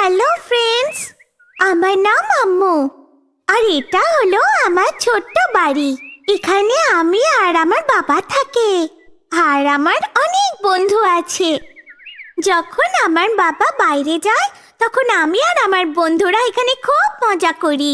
Hello friends, আমার নাম আম্মু। আর এটা হলো আমার ছোট্ট বাড়ি। এখানে আমি আর আমার বাবা থাকে। আর আমার অনেক বন্ধু আছে। যখন আমার বাবা বাইরে যায় তখন আমি আর আমার বন্ধুরা এখানে খুব মজা করি।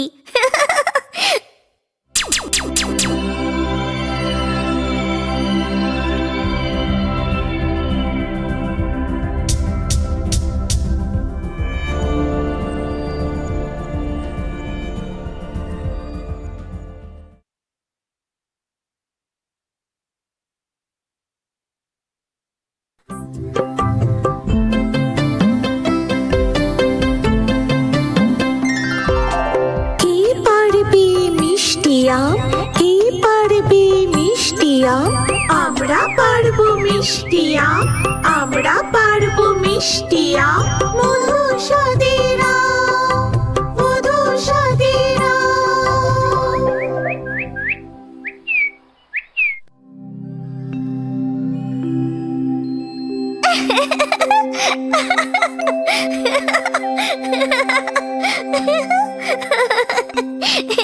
কে পারবে মিষ্টি আম, কে পারবে মিষ্টি আম? আমরা পারবো মিষ্টি আম, আমরা পারবো মিষ্টি আম। মধু স্বাদের আম, মধু স্বাদের আম।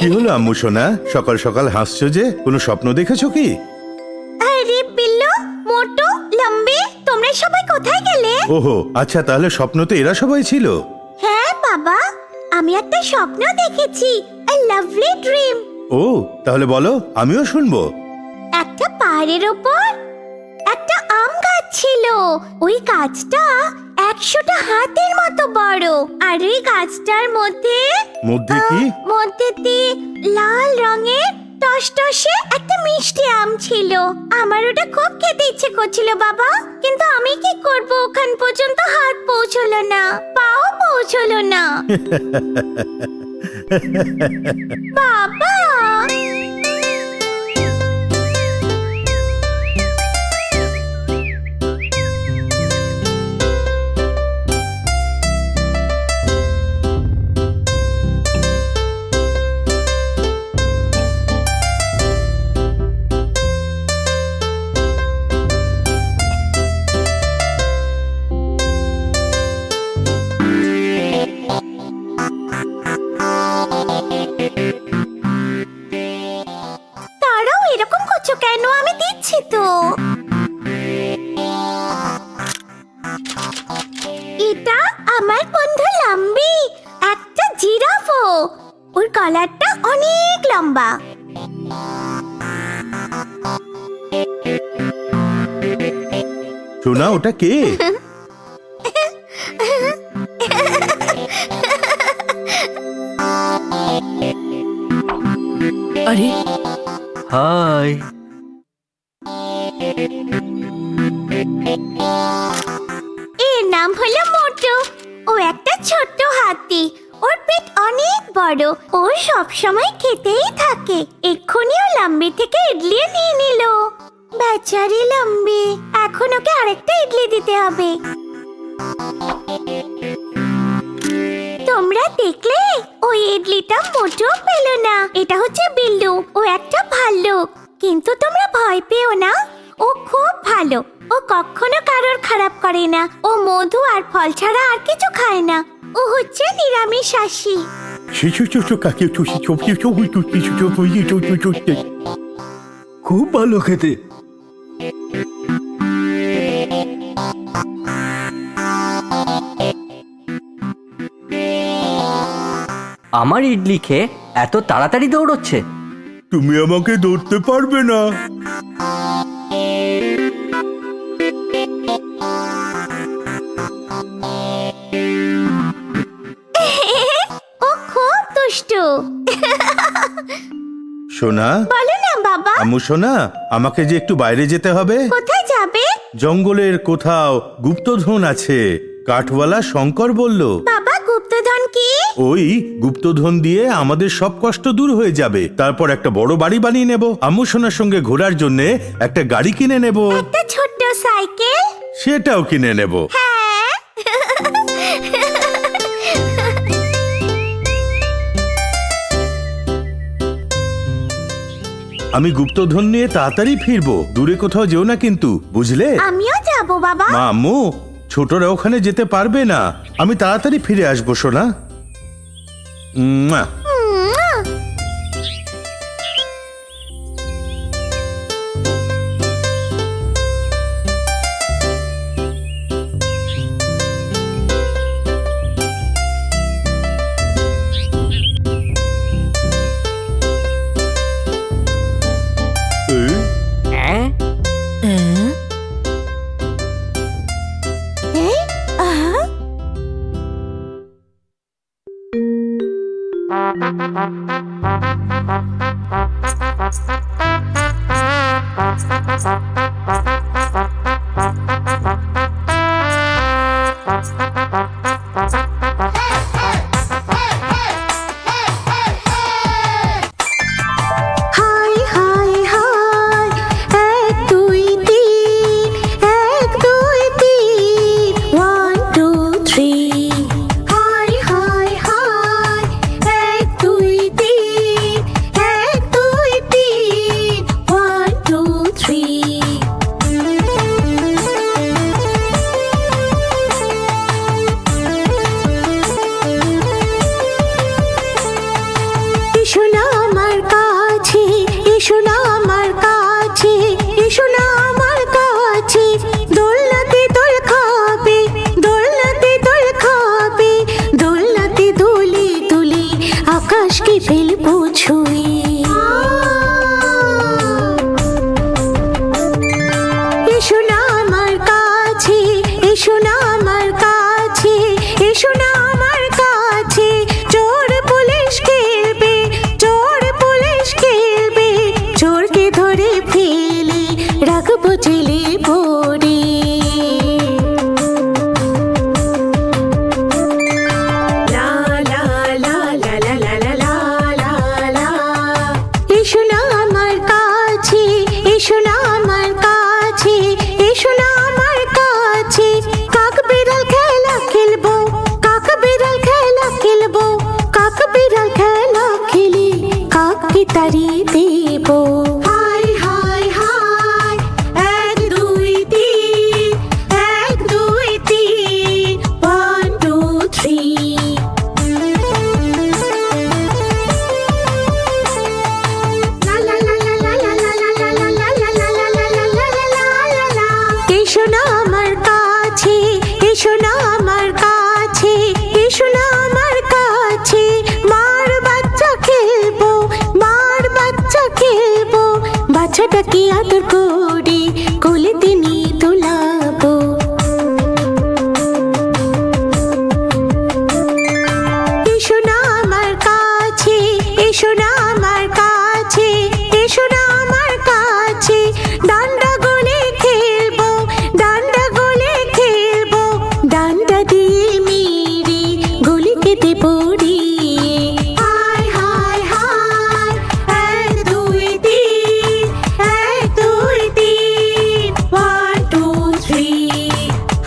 কি হলো আম্মু সোনা, সকাল সকাল হাসছো যে? কোনো স্বপ্ন দেখেছো কি? আরে বিল্লু, মোটু, লম্বি, তোমরা সবাই কোথায় গেলে? ওহো আচ্ছা, তাহলে স্বপ্ন তো এরা সবাই ছিল। হ্যাঁ বাবা, আমি একটা স্বপ্ন দেখেছি, a lovely dream। ও তাহলে বলো, আমিও শুনবো। একটা পাহাড়ের ওপর একটা আম গাছ ছিল। ওই গাছটা 100টা হাতের মতো বড়। আর ওই গাছটার মধ্যে মধ্যে কি? মধ্যেতে লাল রঙের টসটসে একটা মিষ্টি আম ছিল। আমার ওটা খুব খেতে ইচ্ছে করছিল বাবা, কিন্তু আমি কি করব, ওখান পর্যন্ত হাত পৌঁছলো না, পাও পৌঁছলো না। বাবা, তারাও এরকম করছো কেন? আমি দিচ্ছি তো। এটা আমার বন্ধু লাম্বি, একটা জিরাফও। ওর গলাটা অনেক লম্বা। সোনা, ওটা কে? আরে হাই, এর নাম হলো মোটু। ও একটা ছোট্ট হাতি। ওর পেট অনেক বড়। ও সব সময় খেতেই থাকে। এক্ষুনিও লাম্বি থেকে ইডলি নিয়ে নিল। বেচারি লাম্বি, এখন ওকে আরেকটা ইডলি দিতে হবে। তোমরা দেখলে ওই ইডলিটা মোটেও পেল না। এটা হচ্ছে বিল্লু, ও একটা ভাল্লুক। কিন্তু তোমরা ভয় পেও না, ও খুব ভালো। ও কখনো কারোর খারাপ করে না। ও মধু আর ফল ছাড়া আর কিছু খায় না। ও হচ্ছে নিরামিষাশী। খুব ভালো খেতে। আমার ইডলি খেয়ে এত তাড়াতাড়ি দৌড়চ্ছে। তুমি আমাকে ধরতে পারবে না। ও খুব দুষ্টু। সোনা, বলো না বাবা, আম্মু সোনা, আমাকে যে একটু বাইরে যেতে হবে। কোথায় যাবে? জঙ্গলের কোথাও গুপ্তধন আছে, কাঠওয়ালা শঙ্কর বলল। বাবা, গুপ্তধন কি? ওই গুপ্তধন দিয়ে আমাদের সব কষ্ট দূর হয়ে যাবে। তারপর একটা বড় বাড়ি বানিয়ে নেব। আম্মু সোনার সঙ্গে ঘোরার জন্য একটা গাড়ি কিনে নেব। একটা ছোট্ট সাইকেল? সেটাও কিনে নেব। হ্যাঁ। আমি গুপ্তধন নিয়ে তাড়াতাড়ি ফিরবো। দূরে কোথাও যেও না কিন্তু, বুঝলে? আমিও যাব বাবা। মা, আম্মু, ছোটরা ওখানে যেতে পারবে না। আমি তাড়াতাড়ি ফিরে আসবো সোনা। মুয়া। হ্যাঁ? High high high, 1 2 3, 1 2 3, 1 2 3। High high high, 1 2 3, 1 2 3, 1 2 3। এসো না আমার কাছে, এসো না আমার কাছে, এসো না আমার কাছে। দোলনাতে দোল খাবে, দোলনাতে দোল খাবে, দোলনাতে দোলে দোলে আকাশকে ফেলবো ছুঁয়ে। এসো না আমার কাছে, এসো না আমার কাছে, এসো না আমার কাছে। চোর পুলিশ খেলবে, চোর পুলিশ খেলবে, চোরকে ধরে ফেলে রাখবো জেলে ভরে। লা লা লা লা লা লা লা লা লা লা। এসো না আমার কাছে, এসো না আমার কাছে, এসো না আমার কাছে। কাক বিড়াল খেলা খেলবো, কাক বিড়াল খেলা খেলবো, কাক বিড়াল খেলা খেলে কাককে তাড়িয়ে দেবো। High high high, 1 2 3, 1 2 3, 1 2 3। এসো না আমার কাছে, এসো না আমার কাছে, এসো না আমার কাছে। মার বাচ্চা খেলবো, মার বাচ্চা খেলবো, বাচ্চাটাকে আদর করে কোলেতে নিয়ে দোলাবো। এসো না আমার কাছে, এসো না আমার কাছে, এসো না আমার কাছে। ডান্ডা গোলে খেলবো, ডান্ডা গোলে খেলবো, ডান্ডা দিয়ে মেরে গলিকে দেবো উড়িয়ে। High high high, 1 2 3, 1 2 3, 1 2 3।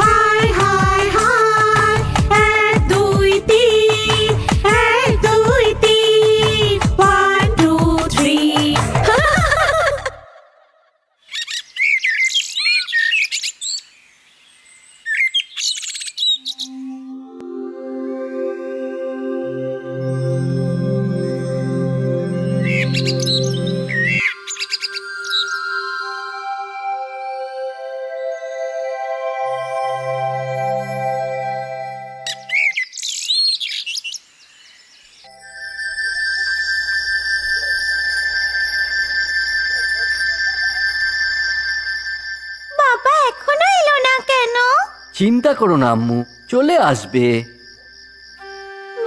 High high high, 1 2 3, 1 2 3, 1 2 3। বাবা এখনো এলো না কেন? চিন্তা করো না আম্মু, চলে আসবে।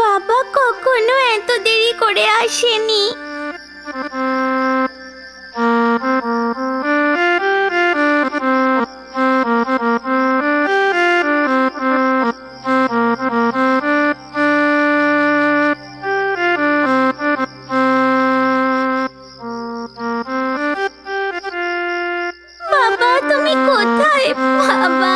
বাবা কখনো এত দেরি করে আসেনি। বাবা তুমি কোথায় বাবা?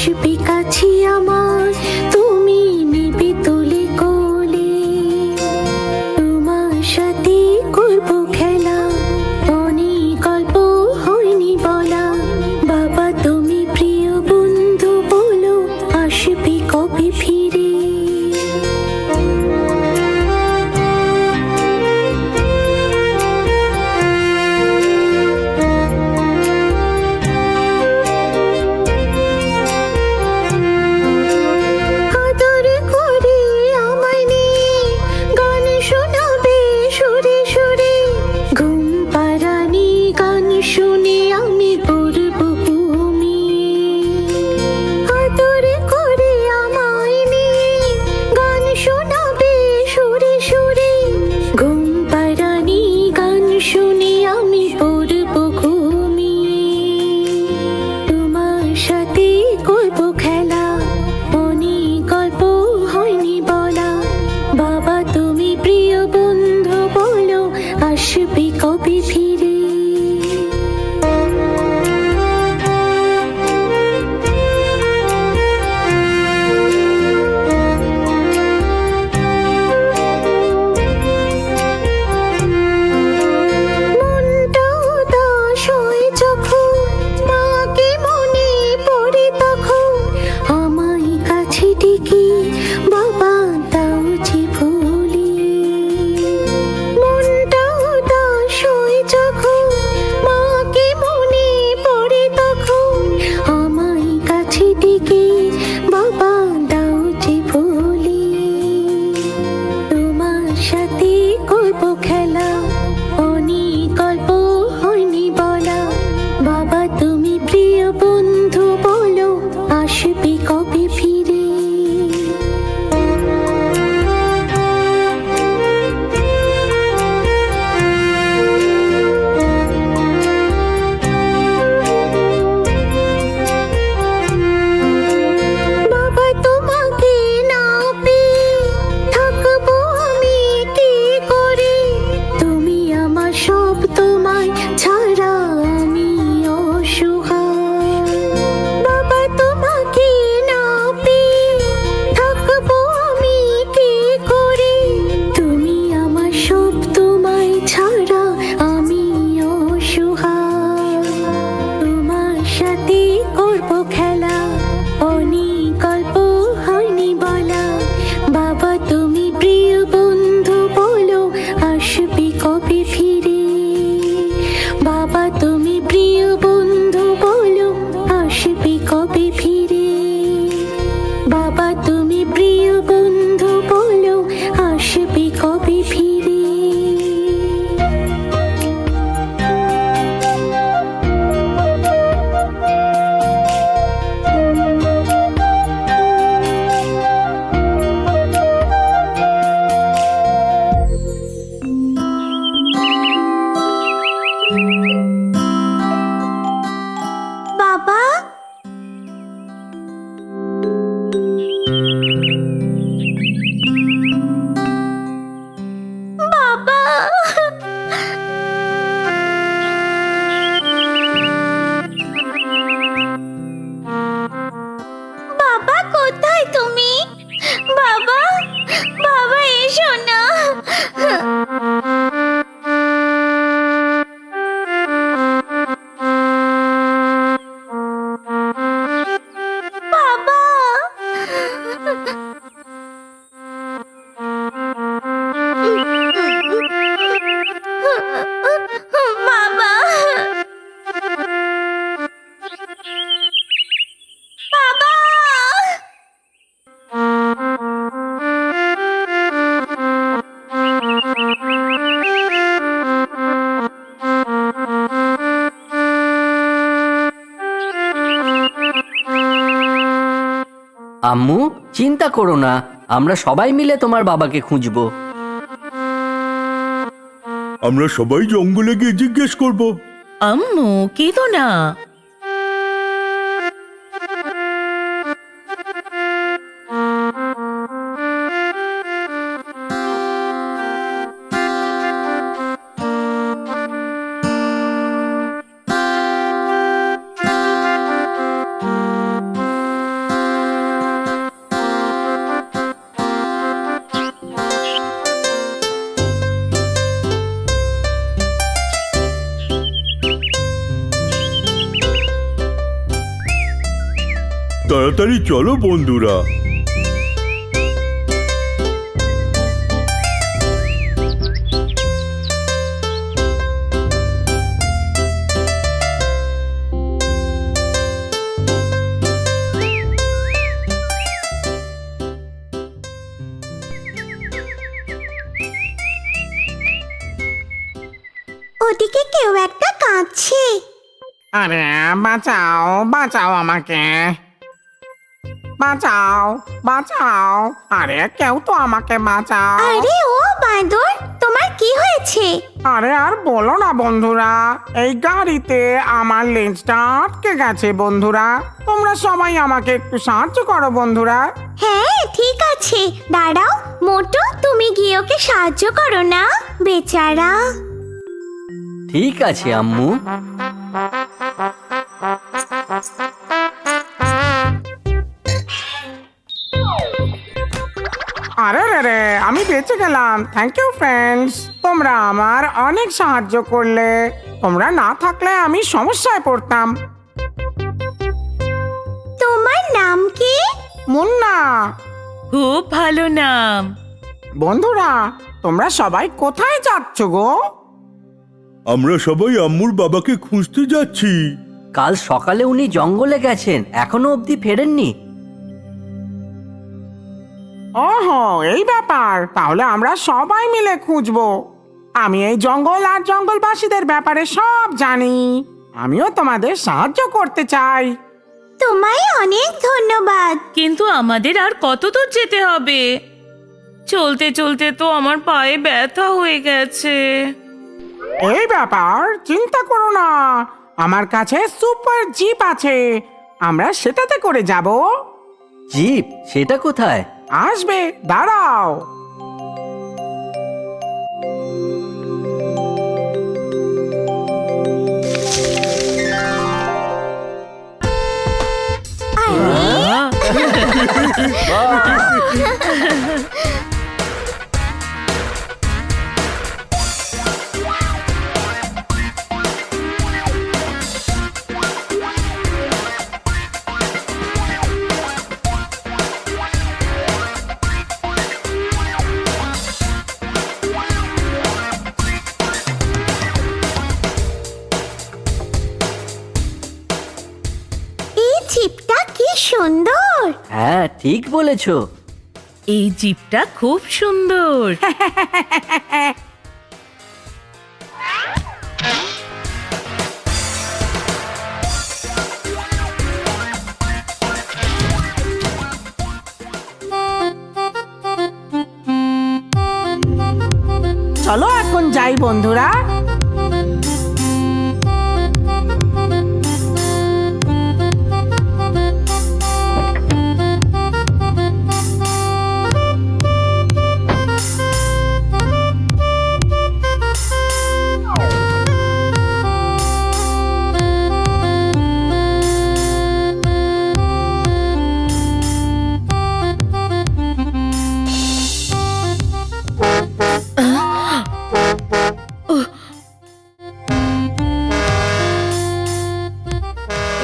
আসবে কাছে আমার, তুমি নেবে তুলে কোলে, তোমার সাথে করবো খেলা, অনেক গল্প হয়নি বলা। বাবা তুমি প্রিয় বন্ধু বলো, আসবে কবে ফিরে? আদর করে আমায় নিয়ে গান শোনাবে সুরে সুরে, ঘুম পাড়ানি গান শুনে আমি পড়বো ঘুমিয়ে। আদর করে আমায় নিয়ে গান শোনাবে সুরে সুরে, ঘুম পাড়ানি গান শুনে আমি পড়বো ঘুমিয়ে। তোমার সাথে করবো খেলা, অনেক গল্প হয়নি বলা। বাবা তুমি প্রিয় বন্ধু বলো, আসবে কবে ফিরে? মনটা উদাস হয় যখন, মাকে মনে পড়ে তখন, আমায় কাছে ডেকে বাবা দাও যে ভুলি। মনটা উদাস হয় যখন, মাকে মনে পড়ে তখন, আমায় কাছে ডেকে বাবা দাও যে ভুলি। তোমার সাথে করবো খেলা, অনেক গল্প হয়নি বলা। বাবা তুমি প্রিয় বন্ধু বলো, আসবে কবে ফিরে? বাবা তোমাকে না পেয়ে থাকবো আমি কি করে? তুমি আমার সব, তোমায় ছাড়া আমি অসহায়। বাবা তোমাকে না পেয়ে থাকবো আমি কি করে? তুমি আমার সব, তোমায় ছাড়া আমি অসহায়। তোমার সাথে করবো খেলা, অনেক গল্প হয়নি বলা। বাবা তুমি প্রিয় বন্ধু বলো, আসবে কবে ফিরে? বাবা তুমি প্রিয় বন্ধু বলো, আসবে কবে ফিরে? বাবা তুমি প্রিয় বন্ধু বলো, আসবে কবে ফিরে? বাবা, বাবা, বাবা কোথায় তুমি? বাবা, বাবা এসো না। বাবা, বাবা, বাবা, আম্মু চিন্তা করো না, আমরা সবাই মিলে তোমার বাবাকে খুঁজবো। আমরা সবাই জঙ্গলে গিয়ে জিজ্ঞেস করব। আম্মু কেঁদো না। তাড়াতাড়ি চলো বন্ধুরা। ওদিকে কেউ একটা কাঁদছে। আরে বাঁচাও বাঁচাও আমাকে, বাঁচাও বাঁচাও, আরে কেউ তো আমাকে বাঁচাও। আরে ও বাঁদর, তোমার কি হয়েছে? আরে আর বলো না বন্ধুরা, এই গাড়িতে আমার লেজটা আটকে গেছে বন্ধুরা, তোমরা সবাই আমাকে একটু সাহায্য করো বন্ধুরা। হ্যাঁ ঠিক আছে, দাঁড়াও মোটু, তুমি গিয়ে ওকে সাহায্য করো না, বেচারা। ঠিক আছে আম্মু। আরে রে রে, আমি বেঁচে গেলাম, থ্যাংক ইউ ফ্রেন্ডস, তোমরা আমার অনেক সাহায্য করলে, তোমরা না থাকলে আমি সমস্যায় পড়তাম। তোমার নাম কি? মুন্না। খুব ভালো নাম। বন্ধুরা, তোমরা সবাই কোথায় যাচ্ছ গো? আমরা সবাই আম্মুর বাবাকে খুঁজতে যাচ্ছি। কাল সকালে উনি জঙ্গলে গেছেন, এখনো অবধি ফেরেননি। ওহো, এই ব্যাপার, তাহলে আমরা সবাই মিলে খুঁজবো। আমি এই জঙ্গল আর জঙ্গলবাসীদের ব্যাপারে সব জানি, আমিও তোমাদের সাহায্য করতে চাই। তোমায় অনেক ধন্যবাদ। কিন্তু আমাদের আর কত দূর যেতে হবে? চলতে চলতে তো আমার পায়ে ব্যথা হয়ে গেছে। এই ব্যাপার চিন্তা করো না, আমার কাছে সুপার জিপ আছে, আমরা সেটাতে করে যাব। জিপ? সেটা কোথায়? আসবে, দাঁড়াও। এই জিপটা কি সুন্দর। হ্যাঁ ঠিক বলেছো। এই জিপটা খুব সুন্দর। চলো এখন যাই বন্ধুরা।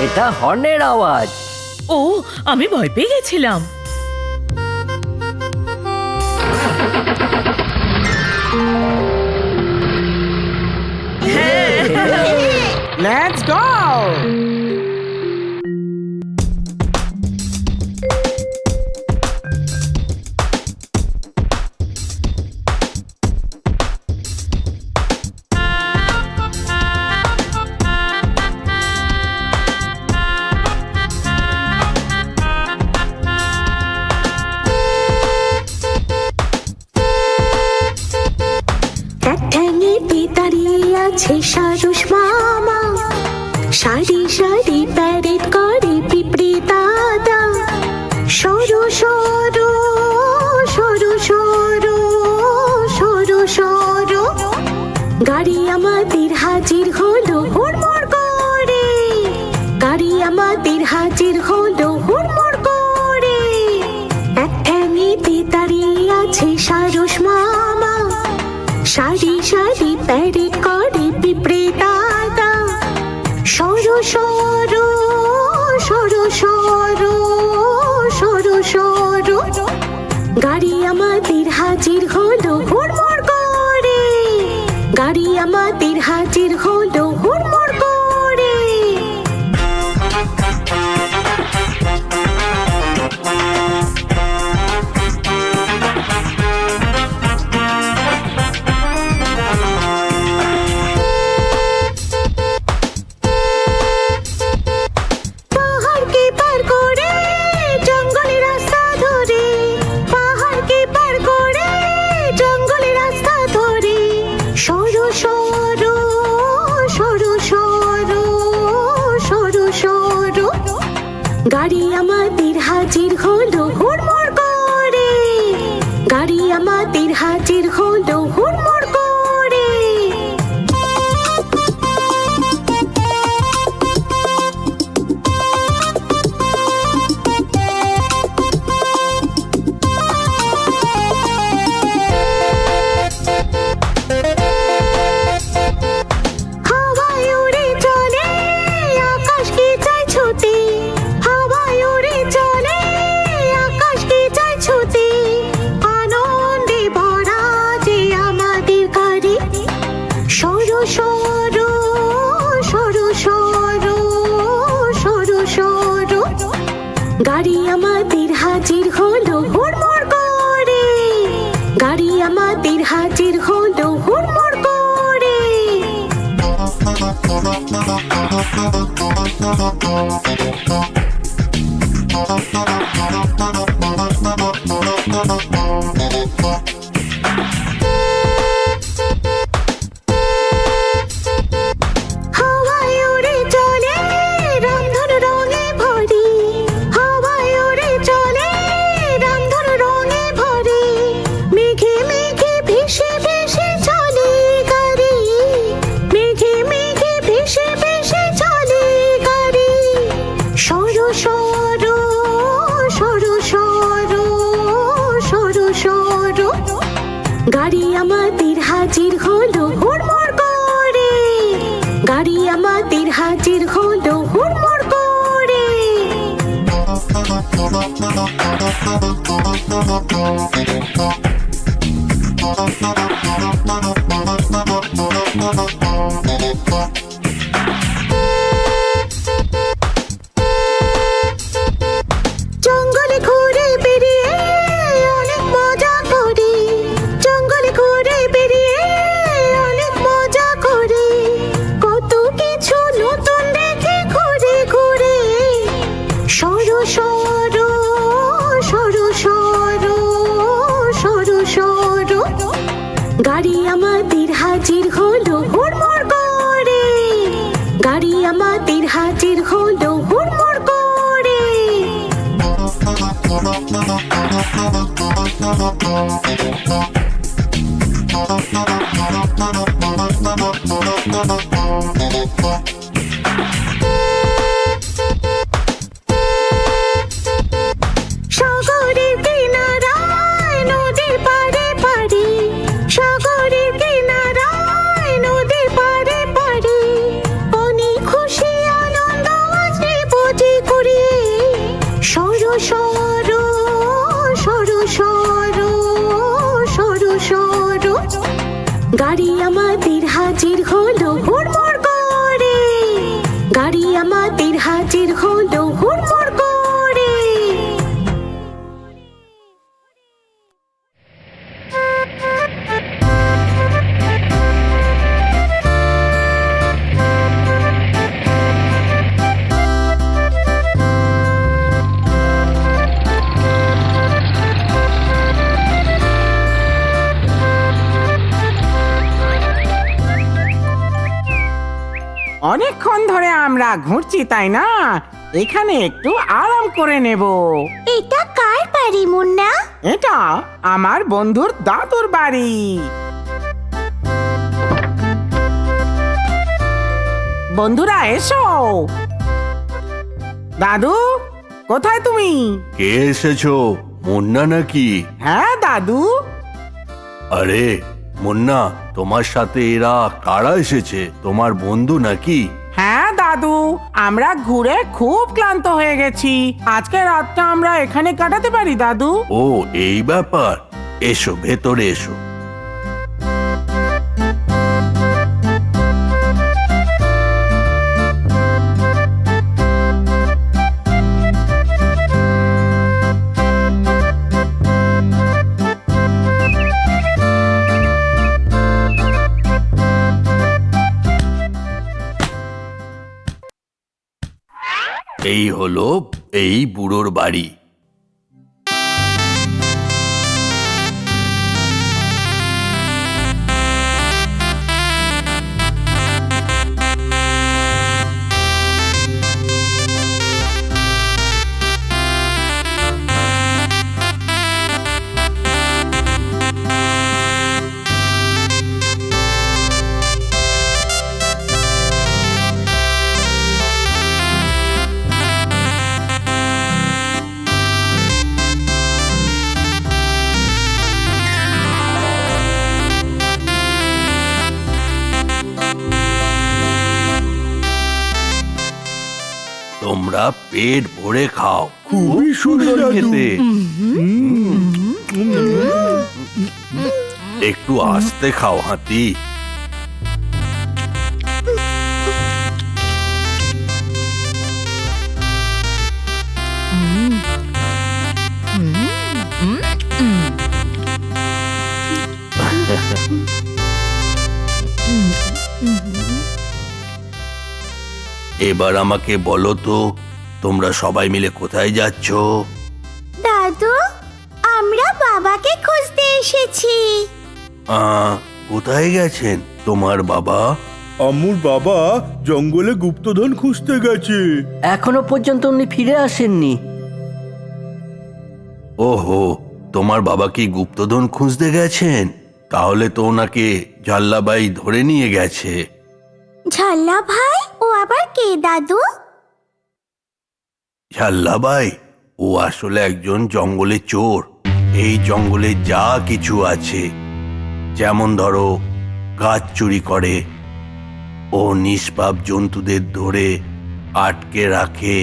এটা হর্নের আওয়াজ। ও, আমি ভয় পেয়ে গেছিলাম। Let's go. ঠ্যাঙেতে দাঁড়িয়ে আছে সারস মামা, সারি সারি প্যারেড করে পিঁপড়ে দাদা। সরো সরো সরো সরো সরো সরো, গাড়ি আমাদের হাজির হলো হুড়মুড় করে, গাড়ি আমাদের হাজির হলো হুড়মুড় করে। এক ঠ্যাঙেতে দাঁড়িয়ে আছে সারস মামা, সারি সারি প্যারেড করে পিঁপড়ে দাদা। সরো সরো সরো সরো গাড়ি আমাদের হাজির হলো হুড়মুড় করে, গাড়ি আমাদের হাজির হলো হুড়মুড় করে। পাহাড়কে পার করে জঙ্গলের রাস্তা ধরে, পাহাড়কে পার করে জঙ্গলের রাস্তা ধরে, সরো সরো সরো সরো সরো সরো, গাড়ি আমাদের হাজির হলো হুড়মুড় করে, গাড়ি আমাদের হাজির হলো হুড়মুড় করে। হাওয়ায় উড়ে চলে আকাশকে চাই ছুতে, হাওয়ায় উড়ে চলে আকাশকে চাই ছুতে, আনন্দে ভরা যে আমাদের গাড়ি, সরো সরো সরো সরো সরো সরো, গাড়ি আমাদের হাজির হলো হুড়মুড় করে, গাড়ি আমাদের হাজির হলো হুড়মুড় করে। হাওয়ায় উড়ে চলে রামধনু রঙে ভরি, হাওয়ায় উড়ে চলে রামধনু রঙে ভরি, মেঘে মেঘে ভেসে ভেসে চলে গাড়ি, মেঘে মেঘে ভেসে ভেসে চলে গাড়ি, সরো সরো সরো সরো সরো সরো, গাড়ি আমাদের হাজির হলো হুড়মুড় করে, গাড়ি আমাদের হাজির হলো হুড়মুড় করে। জঙ্গলে ঘুরে বেরিয়ে অনেক মজা করি, জঙ্গলে ঘুরে বেরিয়ে অনেক মজা করি, কত কিছু নতুন দেখে ঘুরে ঘুরে, সরো সরো সরো সরো সরো সরো, গাড়ি আমাদের হাজির হলো হুড়মুড় করে, গাড়ি আমাদের হাজির হলো হুড়মুড় করে। সাগরের কিনারায় নদীর পাড়ে পাড়ে, সাগরের কিনারায় নদীর পাড়ে পাড়ে, অনেক খুশি আনন্দ আছে বুঝি কুড়িয়ে, সরো সরো সরো সরো সরো সরো, গাড়ি আমাদের হাজির হলো হুড়মুড় করে, গাড়ি আমাদের হাজির হলো হুড়মুড় করে। অনেকক্ষণ ধরে আমরা ঘুরছি তাই না, এখানে একটু আরাম করে নেব। এটা কার বাড়ি মুন্না? এটা আমার বন্ধুর দাদুর বাড়ি। বন্ধুরা এসো। দাদু, কোথায় তুমি? কে এসেছো? মুন্না নাকি? হ্যাঁ দাদু। আরে মুন্না, তোমার সাথে এরা কারা এসেছে? তোমার বন্ধু নাকি? হ্যাঁ দাদু। দাদু, আমরা ঘুরে খুব ক্লান্ত হয়ে গেছি। আজকে রাতটা আমরা এখানে কাটাতে পারি দাদু? ও এই ব্যাপার, এসো ভেতরে এসো। এই হলো এই বুড়োর বাড়ি। তোমরা পেট ভরে খাও, খুবই সুন্দর খেতে। একটু আস্তে খাও হাতি। এবার আমাকে বলো তো, তোমরা সবাই মিলে কোথায় যাচ্ছ? দাদু, আমরা বাবাকে খুঁজতে এসেছি। কোথায় গেছেন তোমার বাবা? আম্মুর বাবা জঙ্গলে গুপ্তধন খুঁজতে গেছে। এখনো পর্যন্ত উনি ফিরে আসেননি। ওহো, তোমার বাবা কি গুপ্তধন খুঁজতে গেছেন? তাহলে তো ওনাকে জাল্লাবাই ধরে নিয়ে গেছে। ঝাল্লা ভাই, ও আবার কে দাদু? ঝাল্লাবাই ও আসলে একজন জঙ্গলে চোর। এই জঙ্গলে যা কিছু আছে, যেমন ধরো গাছ চুরি করে, ও নিষ্পাপ জন্তুদের ধরে আটকে রাখে,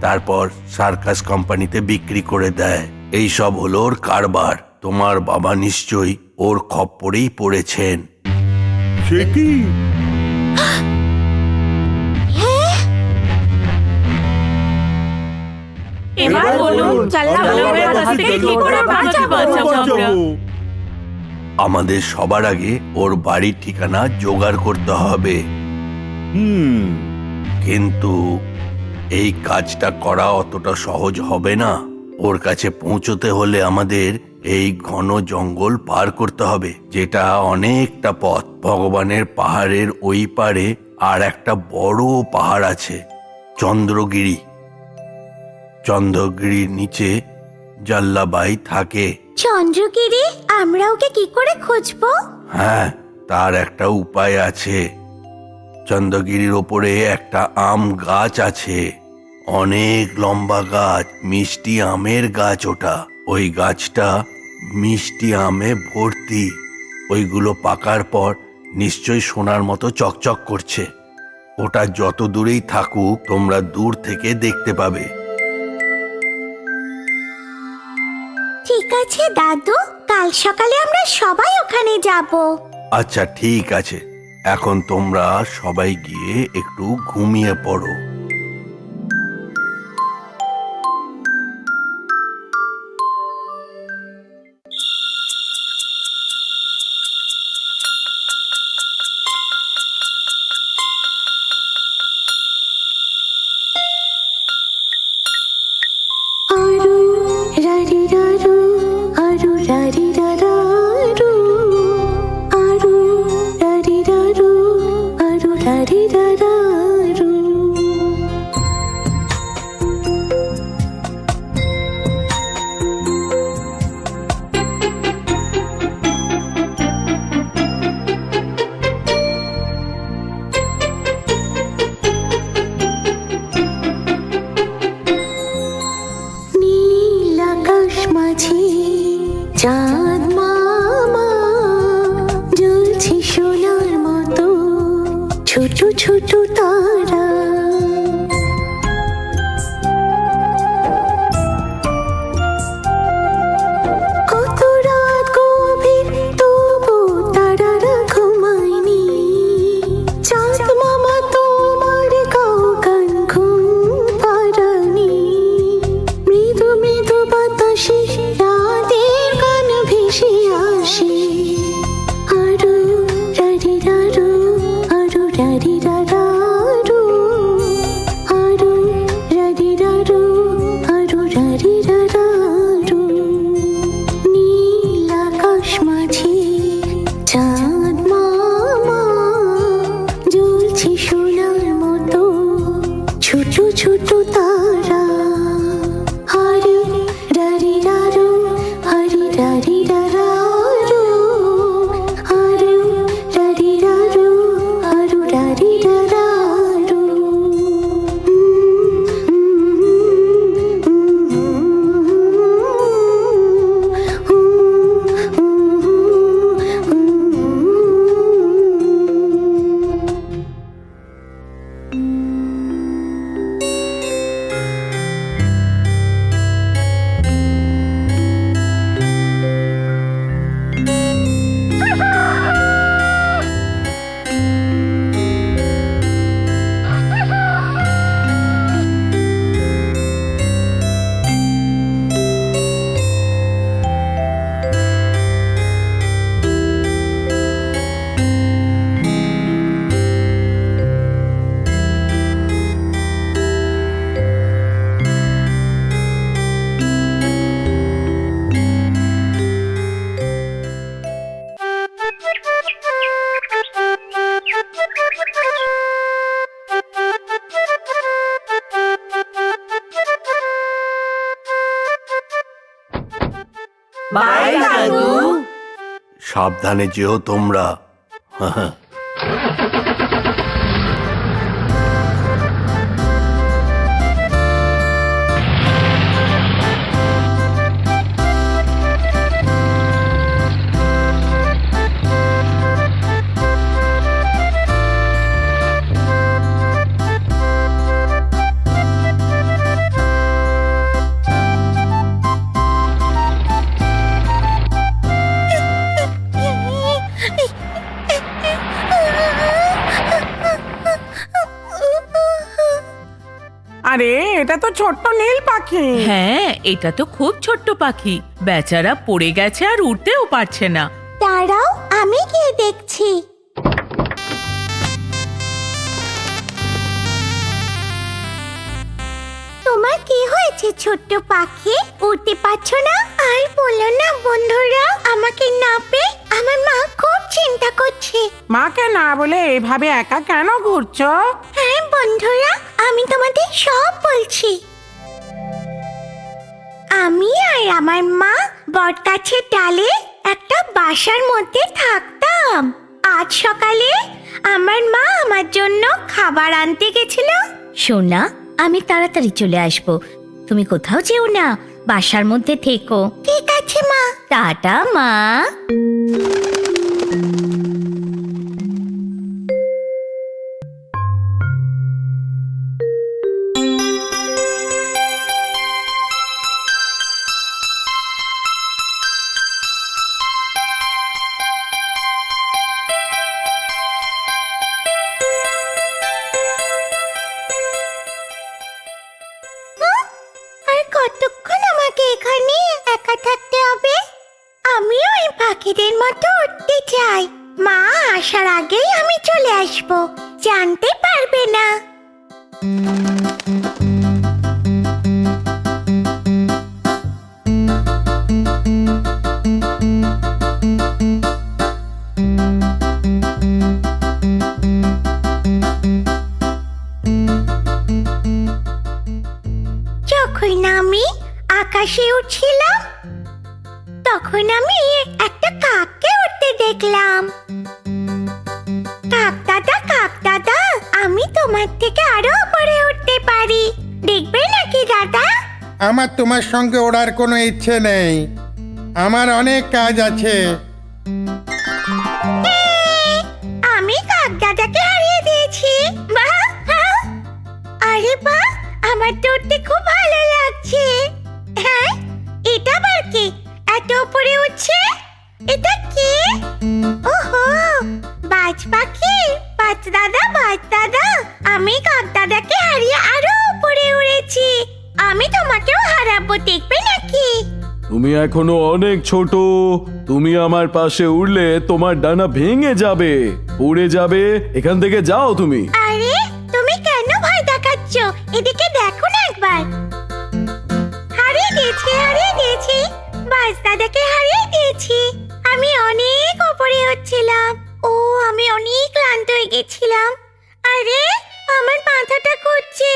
তারপর সার্কাস কোম্পানিতে বিক্রি করে দেয়। এই সব হলো ওর কারবার। তোমার বাবা নিশ্চয়ই ওর খপ্পরেই পড়েছেন। সে কি? এবার বলুন, জাল্লাবাইয়ের কাছ থেকে কি করে বাঁচাবো আমরা? আমাদের সবার আগে ওর বাড়ির ঠিকানা জোগাড় করতে হবে। কিন্তু এই কাজটা করা অতটা সহজ হবে না। ওর কাছে পৌঁছতে হলে আমাদের এই ঘন জঙ্গল পার করতে হবে, যেটা অনেকটা পথ। ভগবানের পাহাড়ের ওই পারে আর একটা বড় পাহাড় আছে, চন্দ্রগিরি। চন্দ্রগিরির নিচে জাল্লাবাই থাকে। চন্দ্রগিরি, আমরা ওকে কি করে খুঁজবো? হ্যাঁ, তার একটা উপায় আছে। চন্দ্রগিরির ওপরে একটা আম গাছ আছে, অনেক লম্বা গাছ, মিষ্টি আমের গাছ ওটা। ওই গাছটা মিষ্টি আমে ভর্তি। ওইগুলো পাকার পর নিশ্চয়ই সোনার মতো চকচক করছে। ওটা যত দূরেই থাকুক, তোমরা দূর থেকে দেখতে পাবে। ঠিক আছে দাদু, কাল সকালে আমরা সবাই ওখানে যাব। আচ্ছা ঠিক আছে, এখন তোমরা সবাই গিয়ে একটু ঘুমিয়ে পড়ো। আরু রারি রারু, আরু রারি রারারু, আরু রারি রারু, আরু রারি রারারু। নীল আকাশ মাঝে চাঁদ মামা জ্বলছে সোনার মতো, ছোট ছোট তারা। বাই দাদু। সাবধানে যেও তোমরা। আরে এটা তো ছোট্ট নীল পাখি। হ্যাঁ, এটা তো খুব ছোট্ট পাখি, বেচারা পড়ে গেছে আর উঠতেও পারছে না। দাঁড়াও, আমি গিয়ে দেখছি। তোমার কি হয়েছে ছোট্ট পাখি? উঠতে পারছো না? আর বলো না বন্ধুরা, আমাকে না পেয়ে আমার মা খুব চিন্তা করছে। মাকে না বলে এভাবে একা কেন ঘুরছো? হ্যাঁ বন্ধুরা, আমি তোমাদের সব বলছি। আমি আর আমার মা বটগাছের ডালে একটা বাসার মধ্যে থাকতাম। আজ সকালে আমার মা আমার জন্য খাবার আনতে গেছিল। সোনা, আমি তাড়াতাড়ি চলে আসব, তুমি কোথাও যেও না, বাসার মধ্যে থেকো। ঠিক আছে মা। টাটা মা। আর কতক্ষণ আমাকে এখানে একা থাকতে হবে? আমিও এই পাখিদের মতো উঠতে চাই। মা আসার আগেই আমি চলে আসব, জানতে পারবে না। যখন আমি আকাশে উঠছিলাম তখন আমি একটা কাককে উঠতে দেখলাম। কাক দাদা, আমি তোমার থেকে আরো উপরে উঠতে পারি, দেখবে নাকি দাদা? আমার তোমার সঙ্গে ওড়ার কোনো ইচ্ছে নেই, আমার অনেক কাজ আছে। আমি কাক দাদাকে হারিয়ে দিয়েছি। বাহ, হ্যাঁ। আরে বাহ, আমার তো উঠতে খুব ভালো লাগছে। হ্যাঁ, এটা আবার কি এত উপরে উঠছে? এটা কি? ওহো, বাজ পাখি। বাজ দাদা, আমি কাক দাদাকে হারিয়ে আরো উপরে উড়েছি। আমি তোমাকেও হারাবো, দেখবে নাকি? তুমি এখনো অনেক ছোট, তুমি আমার পাশে উড়লে তোমার ডানা ভেঙে যাবে, উড়ে যাবে। এখান থেকে যাও তুমি। আরে তুমি কেন ভয় দেখাচ্ছ? এদিকে দেখো না একবার। হারিয়ে দিয়েছি, বাজ দাদাকে হারিয়ে দিয়েছি। আমি অনেক উপরে হচ্ছিলাম। ও, আমি অনেক ক্লান্ত হয়ে গেছিলাম। আরে আমার মাথাটা ঘুরছে।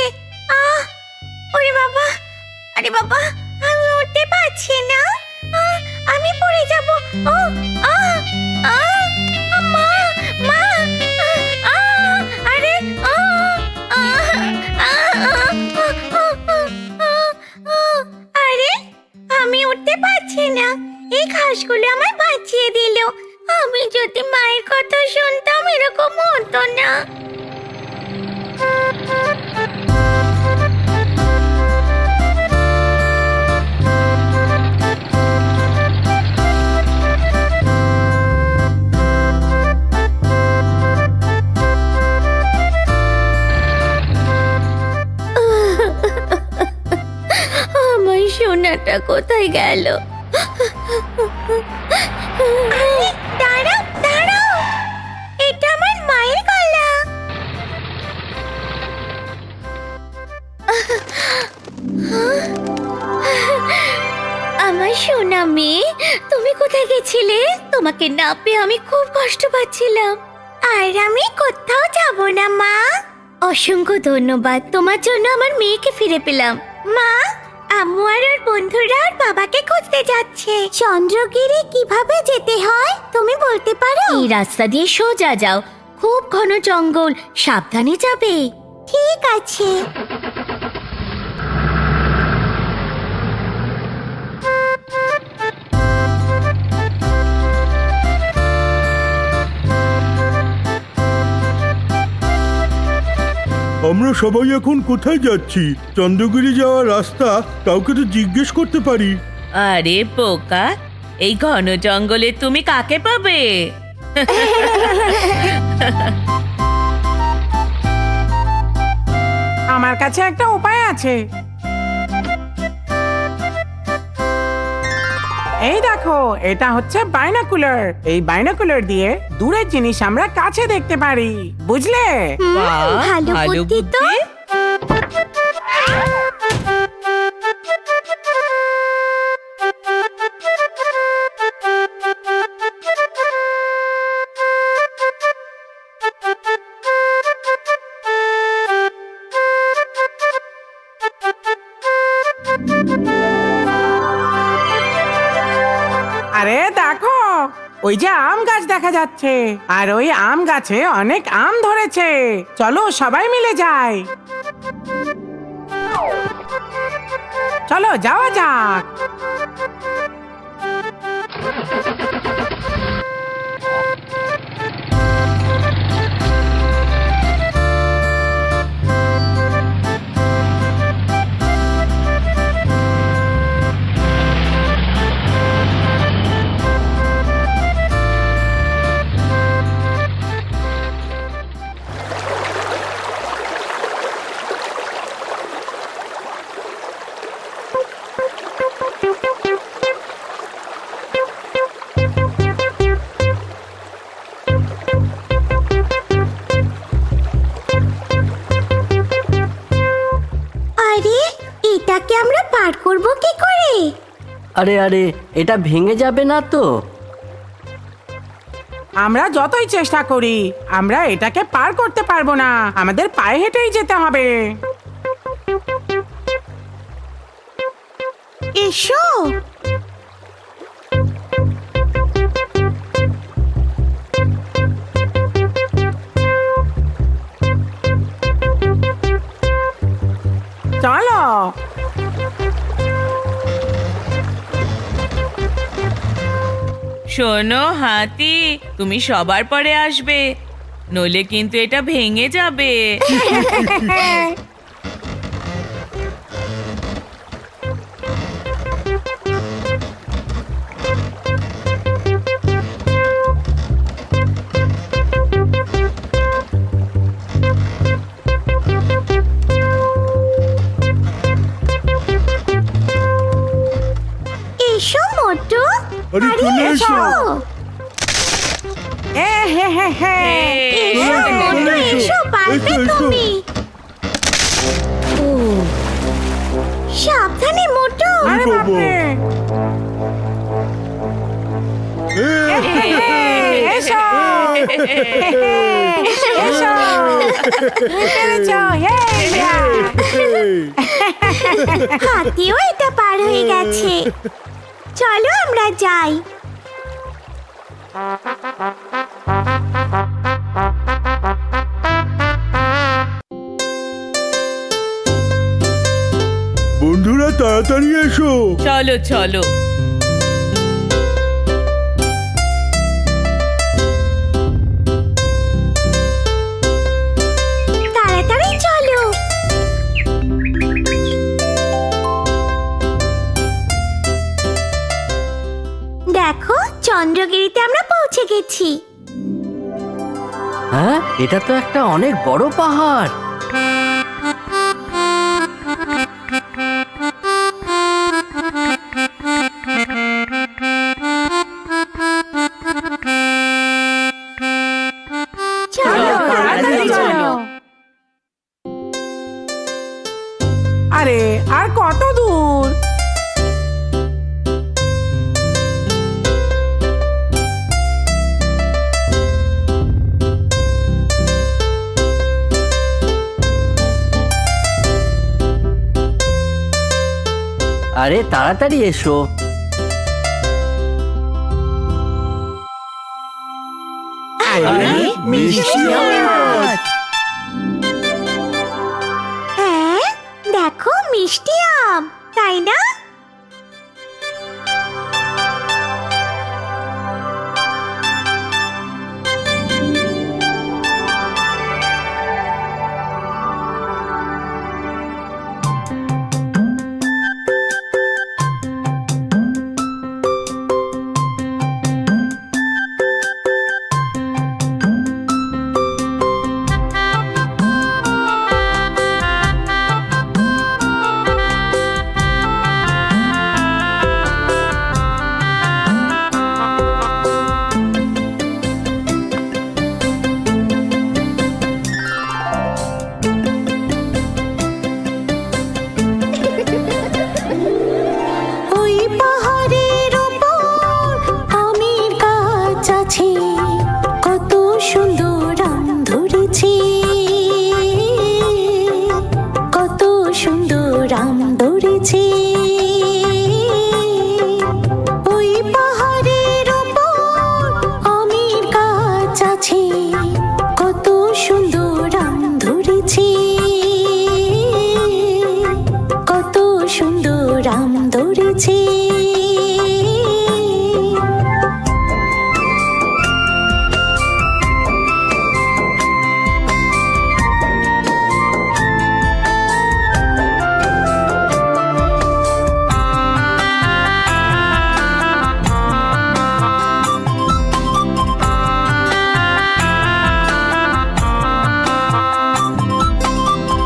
ওরে বাবা, আরে বাবা, আমি উঠতে পারছি না। আমি পড়ে যাব। ও মা, মা, আরে আরে আমি উঠতে পারছি না। এই ঘাসগুলো আমায় বাঁচিয়ে দিল। আমি যদি মায়ের কথা শুনতাম এরকম হতো না। আমার সোনাটা কোথায় গেল? দাঁড়াও, এটা আমার মায়ের গলা। আমার সোনা মেয়ে, তুমি কোথায় গেছিলে? তোমাকে না পেয়ে আমি খুব কষ্ট পাচ্ছিলাম। আর আমি কোথাও যাব না মা। অসংখ্য ধন্যবাদ, তোমার জন্য আমার মেয়েকে ফিরে পেলাম। মা, আম্মু আর ওর বন্ধুরা আর বাবাকে খুঁজতে যাচ্ছে। চন্দ্রগিরি কিভাবে যেতে হয় তুমি বলতে পারো? এই রাস্তা দিয়ে সোজা যাও, খুব ঘন জঙ্গল, সাবধানে যাবে। ঠিক আছে। আমরা সবাই এখন কোথায় যাচ্ছি? চন্দ্রগিরি যাওয়ার রাস্তা কাউকে তো জিজ্ঞেস করতে পারি। আরে বোকা, এই ঘন জঙ্গলে তুমি কাকে পাবে? আমার কাছে একটা উপায় আছে। এই দেখো, এটা হচ্ছে বাইনাকুলার। এই বাইনাকুলার দিয়ে দূরের জিনিস আমরা কাছে দেখতে পারি, বুঝলে? বাহ, ভালো ভালো বুদ্ধি তো। বুদ্ধি। আরে দেখো, ওই যে আম গাছ দেখা যাচ্ছে, আর ওই আম গাছে অনেক আম ধরেছে। চলো সবাই মিলে যাই। চলো যাওয়া যাক। আরে এটাকে আমরা পার করব কি করে? আরে আরে, এটা ভেঙে যাবে না তো? আমরা যতই চেষ্টা করি, আমরা এটাকে পার করতে পারবো না। আমাদের পায়ে হেঁটেই যেতে হবে। এসো। চলো। শোনো হাতি, তুমি সবার পরে আসবে, নইলে কিন্তু এটা ভেঙে যাবে। এসো মোটু। আরে চলে এসো। এ হে হে হে। এসো মোটু, এসো, পারবে এসো, এসো। তুমি। ও, সাবধানে মোটু। আরে বাপরে। এসো। এসো। পেরেছো, হে, ইয়া। হাতিও এটা পার হয়ে গেছে। চলো আমরা যাই। বন্ধুরা তাড়াতাড়ি এসো। চলো চলো। তাড়াতাড়ি চলো। দেখো, চন্দ্রগিরিতে আমরা পৌঁছে গেছি। হ্যাঁ, এটা তো একটা অনেক বড় পাহাড়। চলো তাড়াতাড়ি চলো। আরে আর কত দূর? আরে তাড়াতাড়ি এসো। হ্যাঁ, দেখো মিষ্টি আম, তাই না? ওই পাহাড়ের ওপর আমের গাছ আছে, কত সুন্দর আম ধরেছে, কত সুন্দর আম ধরেছে। ওই পাহাড়ের ওপর আমের গাছ আছে, কত সুন্দর আম ধরেছে, কত সুন্দর আম ধরেছে।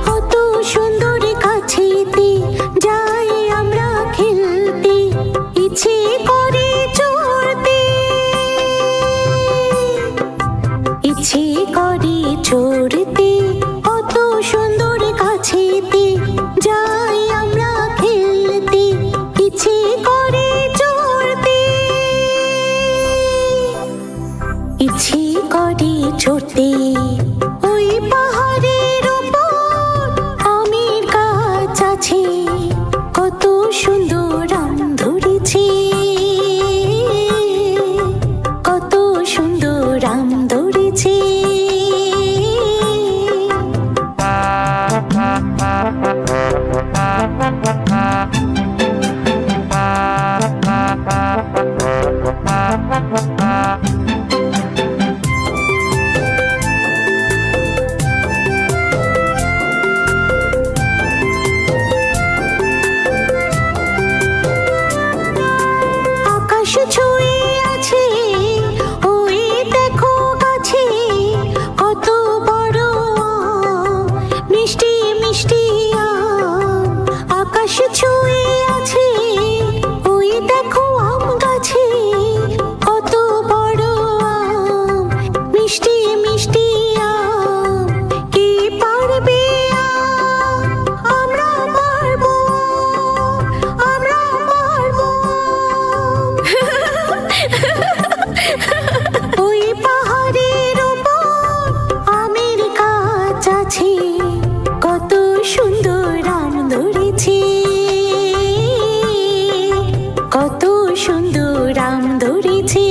কত সুন্দর গাছেতে যাই আমরা খেলতে, ইচ্ছে করে চড়তে, ইচ্ছে করে চড়তে। কত সুন্দর গাছেতে যাই আমরা খেলতে, ইচ্ছে করে চড়তে, ইচ্ছে করে চড়তে। ওই পাহাড়ের ওপর আমের গাছ আছে, কত সুন্দর আম ধরেছে, কত সুন্দর আম ধরেছে। আকাশ ছুঁয়ে আছে, ওই দেখো গাছে, কত বড় আম, মিষ্টি মিষ্টি আম। আকাশ ছুঁয়ে আছে, ওই দেখো আম গাছে, কত বড় আম, মিষ্টি মিষ্টি আম। কে পারবে আম? আমরা পারবো, আমরা পারবো। ওই পাহাড়ের ওপর আমের গাছ আছে, কত সুন্দর আম ধরেছে, কত সুন্দর আম ধরেছে।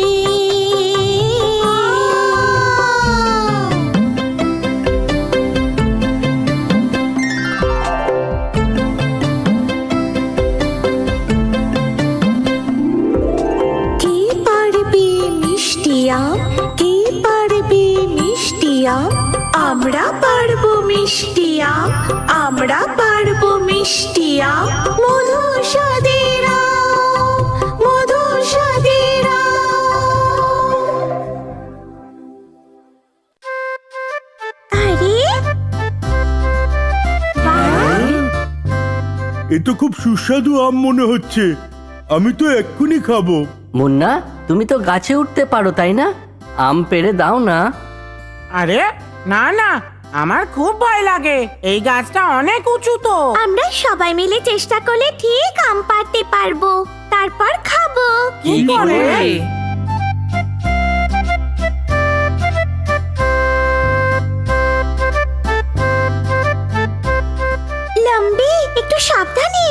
কে পারবে মিষ্টি আম? কে পারবে মিষ্টি আম? আমরা পারবো মিষ্টি আম, আমরা পারবো মিষ্টি আম। মধু স্বাদের আম, মধু স্বাদের আম। আরে এ তো খুব সুস্বাদু আম মনে হচ্ছে, আমি তো এক্ষুনি খাবো। মুন্না, তুমি তো গাছে উঠতে পারো তাই না? আম পেড়ে দাও না। আরে না না, আমার খুব ভয় লাগে, এই গাছটা অনেক উঁচু তো। আমরা সবাই মিলে চেষ্টা করলে ঠিক আম পাড়তে পারবো, তারপর খাবো। কি করে? লম্বি, একটু সাবধানে।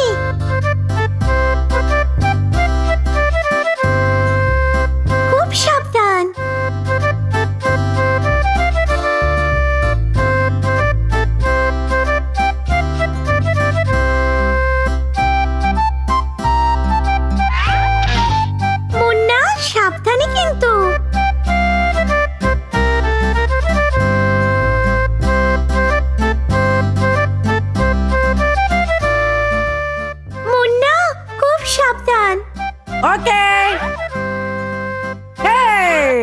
ওকে হেই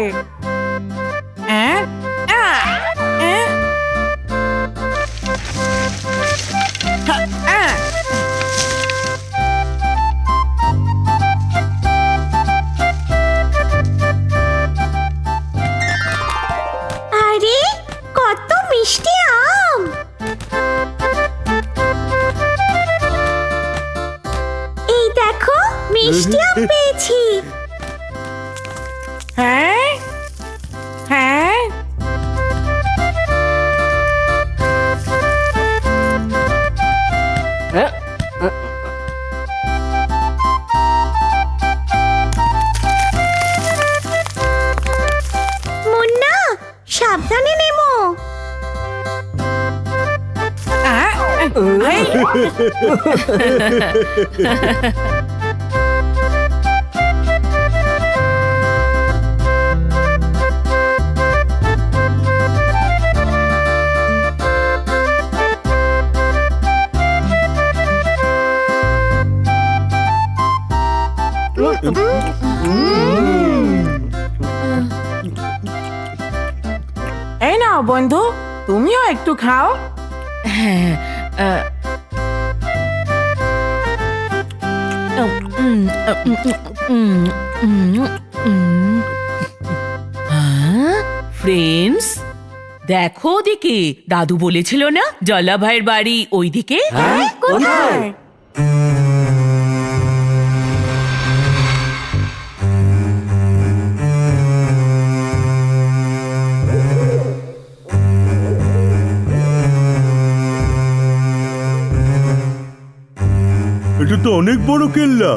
আরে কত মিষ্টি আম! এই দেখো মিষ্টি আম পেয়েছি। হ্যাঁ হ্যাঁ হ্যাঁ? মুন্না সাবধানে নেমো। হেই, এই নাও বন্ধু, তুমিও একটু খাও। ফ্রেন্ডস, দেখো ওদিকে, দাদু বলেছিল না জল্লা ভাইয়ের বাড়ি ওইদিকে। হ্যাঁ? কোথায়? এটা তো অনেক বড় কেল্লা,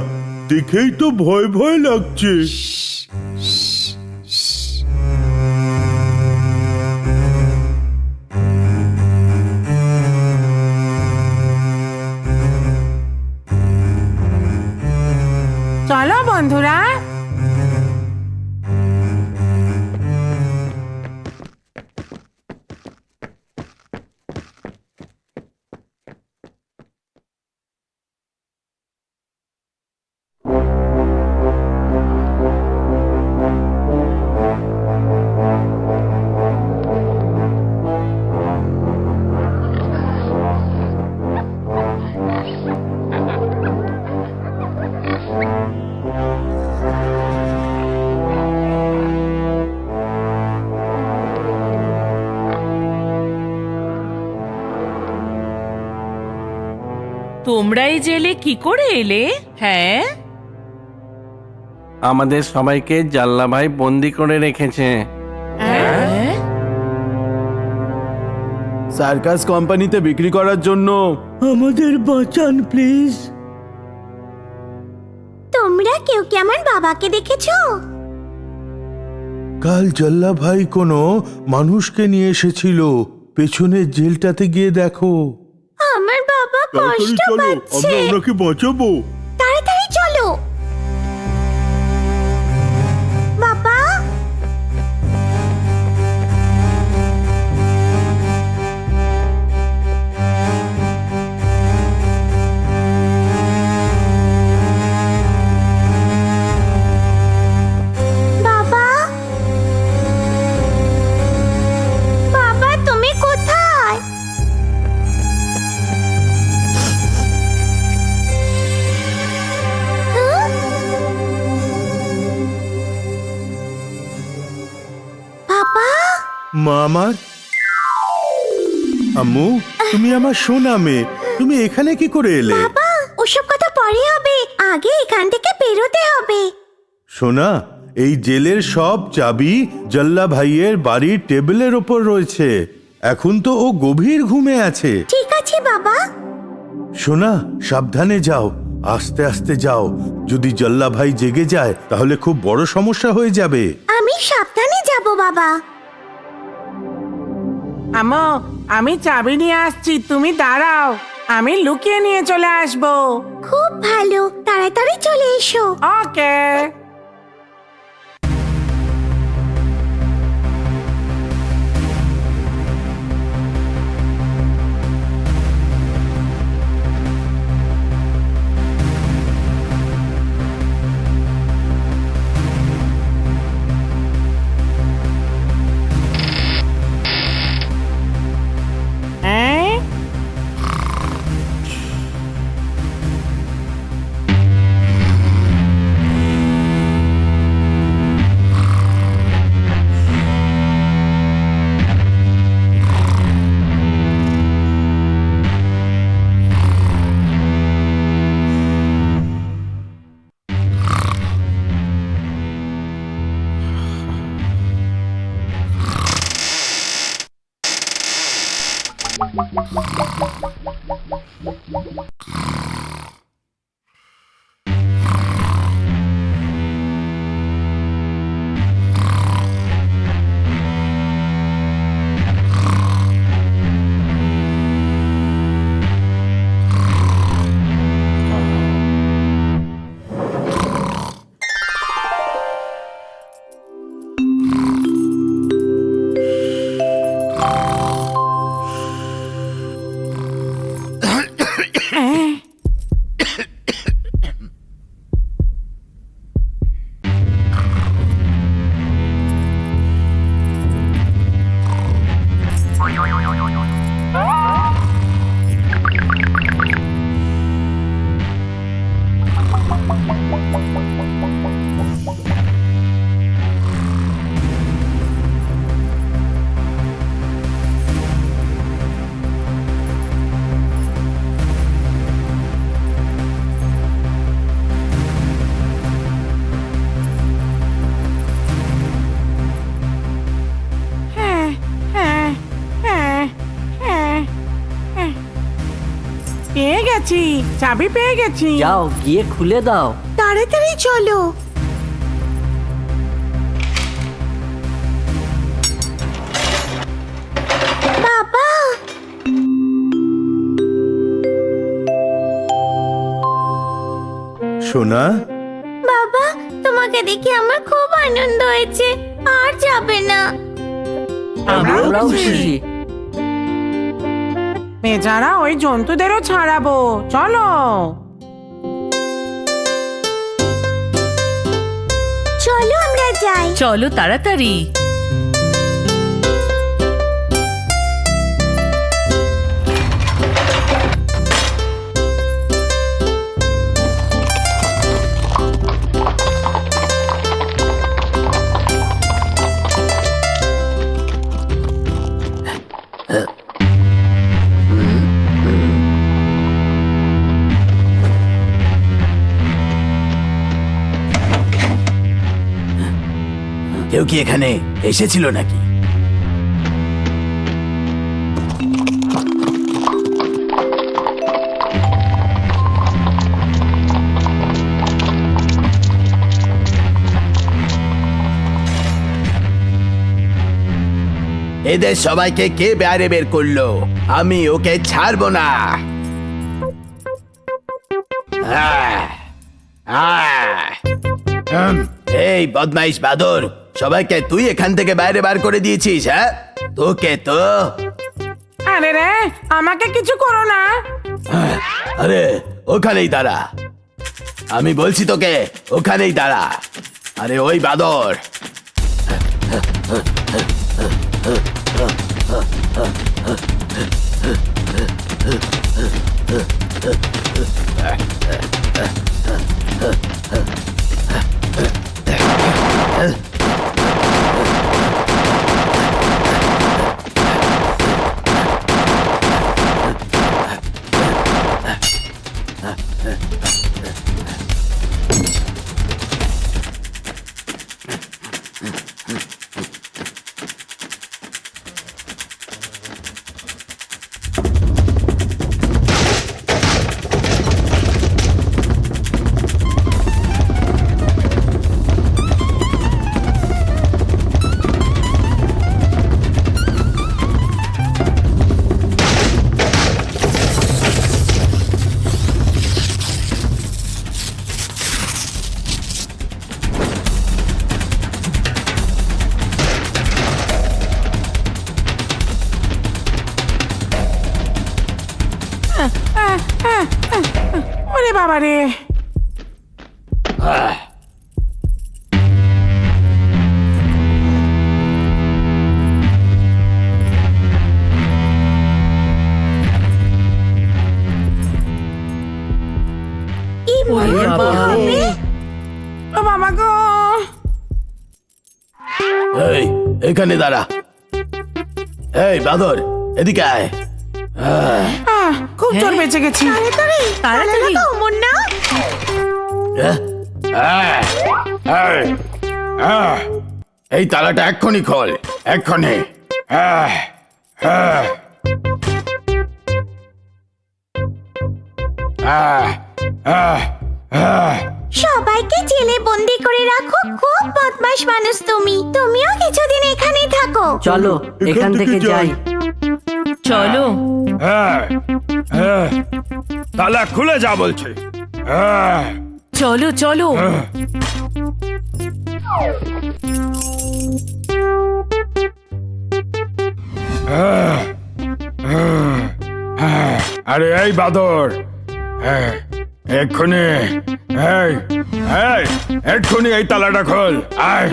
দেখেই তো ভয় ভয় লাগছে। চলো বন্ধুরা। তোমরা এই জেলে কি করে এলে? হ্যাঁ, আমাদের সবাইকে জাল্লা ভাই বন্দি করে রেখেছে। সার্কাস কোম্পানিতে বিক্রি করার জন্য। আমাদের বাঁচান প্লিজ। তোমরা কেউ কি আমার বাবাকে দেখেছো? কাল জল্লা ভাই কোনো মানুষকে নিয়ে এসেছিল, পেছনের জেলটাতে গিয়ে দেখো। আমার বাবা কষ্ট পাচ্ছে। ওনাকে বাঁচাবো। তাড়াতাড়ি চলো বাবা। বাবা, বাবা তুমি কোথায়? হ্যাঁ? বাবা, মা আমার, আম্মু, তুমি আমার সোনা মেয়ে, তুমি এখানে কি করে এলে? বাবা ওসব কথা পরে হবে, আগে এখান থেকে বেরোতে হবে। সোনা, এই জেলের সব চাবি জল্লা ভাইয়ের বাড়ির টেবিলের ওপর রয়েছে। এখন তো ও গভীর ঘুমে আছে। ঠিক আছে বাবা। সোনা, সাবধানে যাও, আস্তে আস্তে যাও। যদি জল্লা ভাই জেগে যায় তাহলে খুব বড় সমস্যা হয়ে যাবে। আমি সাবধানে যাব বাবা। আম্মু, আমি চাবি নিয়ে আসছি, তুমি দাঁড়াও, আমি লুকিয়ে নিয়ে চলে আসবো। খুব ভালো, তাড়াতাড়ি চলে এসো। ওকে। পেয়ে গেছি, চাবি পেয়ে গেছি। যাও গিয়ে খুলে দাও। তাড়াতাড়ি চলো। বাবা, সোনা, বাবা, তোমাকে দেখে আমার খুব আনন্দ হয়েছে। আর যাবে না। আমরাও খুশি। বেচারা ওই জন্তুদেরও ছাড়াবো, চলো। চলো আমরা যাই। চলো তাড়াতাড়ি। কেউ কি এখানে এসেছিল নাকি? এদের সবাইকে কে বাইরে বের করলো? আমি ওকে ছাড়বো না। এই বদমাইশ বাদর, সবাইকে তুই এখান থেকে বাইরে বার করে দিয়েছিস? হ্যাঁ, তোকে তো। আরে রে, আমাকে কিছু করো না। আরে ওখানেই দাঁড়া, আমি বলছি তোকে ওখানেই দাঁড়া। আরে ওই বাদর, ওরে বাবা রে। ও বাবা গো। এই এখানে দাঁড়া। এই বাদর, এদিকে আয়। খুব জোর বেঁচে গেছি। তাড়াতাড়ি। এই তালাটা এক্ষুনি খোল, এক্ষুনি। সবাইকে জেলে বন্দি করে রাখো, খুব বদমাশ মানুষ তুমি। তুমিও কিছুদিন এখানেই থাকো। চলো এখান থেকে যাই। চলো। তালা খুলে যা বলছে। চলো চলো। আরে এই বাদর, এক্ষুনি এক্ষুনি এই তালাটা খোল। আয়।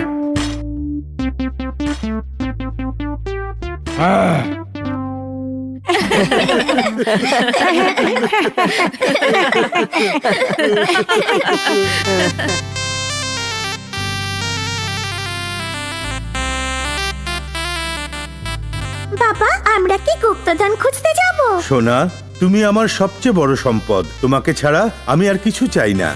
বাবা, আমরা কি গুপ্তধন খুঁজতে যাব? সোনা, তুমি আমার সবচেয়ে বড় সম্পদ। তোমাকে ছাড়া আমি আর কিছু চাই না।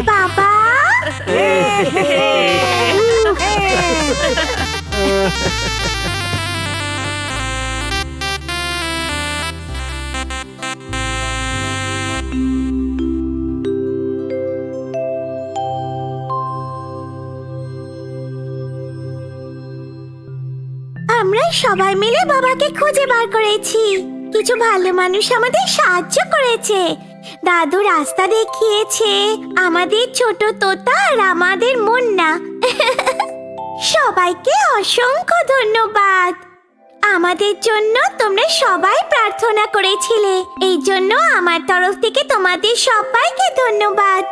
বাবা, আমরা সবাই মিলে বাবাকে খুঁজে বার করেছি। কিছু ভালো মানুষ আমাদের সাহায্য করেছে। দাদু রাস্তা দেখিয়েছে, আমাদের ছোট তোতা আর আমাদের মুন্না। সবাইকে অসংখ্য ধন্যবাদ। আমাদের জন্য তোমরা সবাই প্রার্থনা করেছিলে, এই জন্য আমার তরফ থেকে তোমাদের সবাইকে ধন্যবাদ।